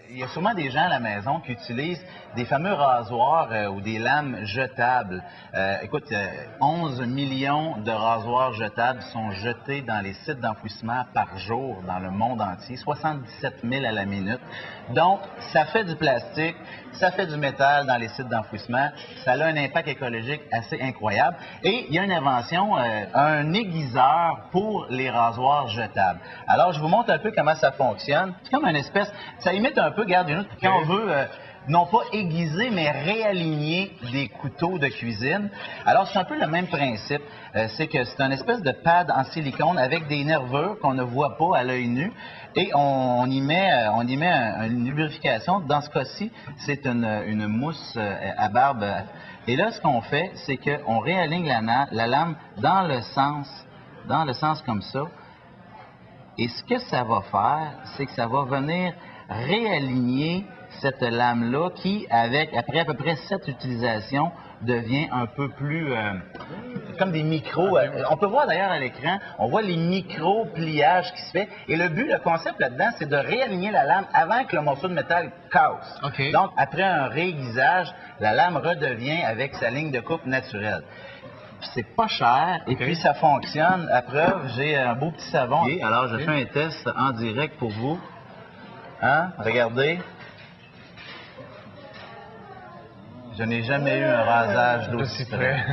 il y a sûrement des gens à la maison qui utilisent des fameux rasoirs ou des lames jetables. Écoute, 11 millions de rasoirs jetables sont jetés dans les sites d'enfouissement par jour dans le monde entier, 77 000 à la minute. Donc, ça fait du plastique, ça fait du métal dans les sites d'enfouissement, ça a un impact écologique assez incroyable. Et il y a une invention, un aiguiseur pour les rasoirs jetables. Alors, je vous montre un peu comment ça fonctionne. C'est comme une espèce, ça imite un peu, regarde, quand on veut, non pas aiguiser, mais réaligner des couteaux de cuisine. Alors, c'est un peu le même principe. C'est que c'est une espèce de pad en silicone avec des nervures qu'on ne voit pas à l'œil nu. Et on y met une lubrification. Dans ce cas-ci, c'est une mousse à barbe. Et là, ce qu'on fait, c'est qu'on réaligne la lame dans le sens comme ça. Et ce que ça va faire, c'est que ça va venir réaligner cette lame-là qui, après à peu près 7 utilisations, devient un peu plus comme des micros. On peut voir d'ailleurs à l'écran, on voit les micro-pliages qui se fait. Et le but, le concept là-dedans, c'est de réaligner la lame avant que le morceau de métal casse. Okay. Donc, après un réaiguisage, la lame redevient avec sa ligne de coupe naturelle. C'est pas cher et puis ça fonctionne. À preuve, j'ai un beau petit savon. Et alors, je fais un test en direct pour vous. Hein? Regardez. Je n'ai jamais eu un rasage d'aussi près.